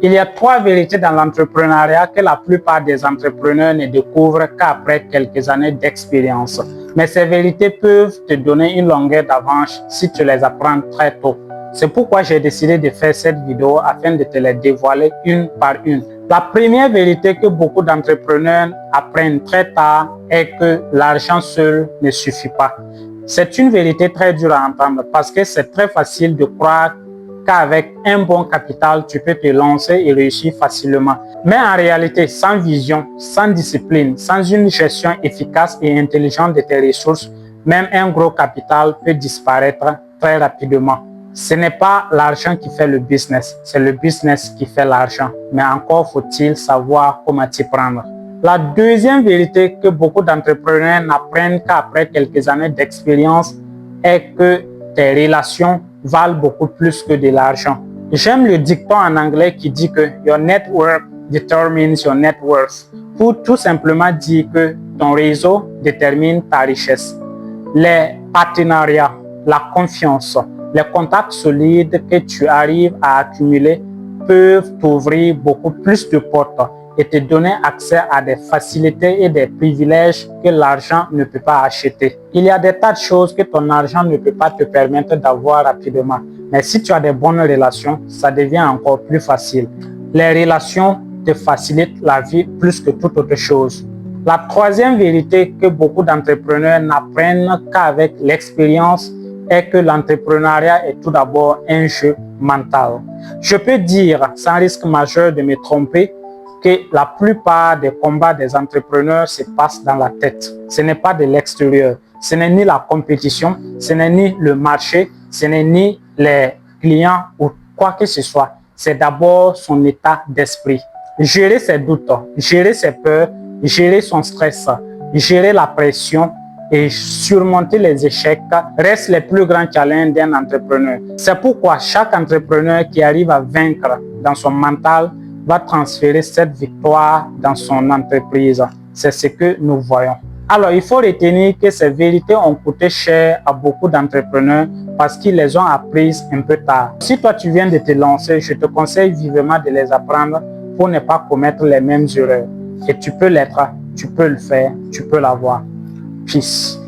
Il y a 3 vérités dans l'entrepreneuriat que la plupart des entrepreneurs ne découvrent qu'après quelques années d'expérience. Mais ces vérités peuvent te donner une longueur d'avance si tu les apprends très tôt. C'est pourquoi j'ai décidé de faire cette vidéo afin de te les dévoiler une par une. La première vérité que beaucoup d'entrepreneurs apprennent très tard est que l'argent seul ne suffit pas. C'est une vérité très dure à entendre parce que c'est très facile de croire qu'avec un bon capital, tu peux te lancer et réussir facilement. Mais en réalité, sans vision, sans discipline, sans une gestion efficace et intelligente de tes ressources, même un gros capital peut disparaître très rapidement. Ce n'est pas l'argent qui fait le business, c'est le business qui fait l'argent. Mais encore faut-il savoir comment t'y prendre. La deuxième vérité que beaucoup d'entrepreneurs n'apprennent qu'après quelques années d'expérience est que tes relations valent beaucoup plus que de l'argent. J'aime le dicton en anglais qui dit que your network determines your net worth, pour tout simplement dire que ton réseau détermine ta richesse. Les partenariats, la confiance, les contacts solides que tu arrives à accumuler peuvent t'ouvrir beaucoup plus de portes et te donner accès à des facilités et des privilèges que l'argent ne peut pas acheter. Il y a des tas de choses que ton argent ne peut pas te permettre d'avoir rapidement. Mais si tu as des bonnes relations, ça devient encore plus facile. Les relations te facilitent la vie plus que toute autre chose. La troisième vérité que beaucoup d'entrepreneurs n'apprennent qu'avec l'expérience est que l'entrepreneuriat est tout d'abord un jeu mental. Je peux dire, sans risque majeur de me tromper, que la plupart des combats des entrepreneurs se passent dans la tête. Ce n'est pas de l'extérieur. Ce n'est ni la compétition, ce n'est ni le marché, ce n'est ni les clients ou quoi que ce soit. C'est d'abord son état d'esprit. Gérer ses doutes, gérer ses peurs, gérer son stress, gérer la pression et surmonter les échecs reste les plus grands challenges d'un entrepreneur. C'est pourquoi chaque entrepreneur qui arrive à vaincre dans son mental va transférer cette victoire dans son entreprise. C'est ce que nous voyons. Alors, il faut retenir que ces vérités ont coûté cher à beaucoup d'entrepreneurs parce qu'ils les ont apprises un peu tard. Si toi, tu viens de te lancer, je te conseille vivement de les apprendre pour ne pas commettre les mêmes erreurs. Et tu peux l'être, tu peux le faire, tu peux l'avoir. Peace.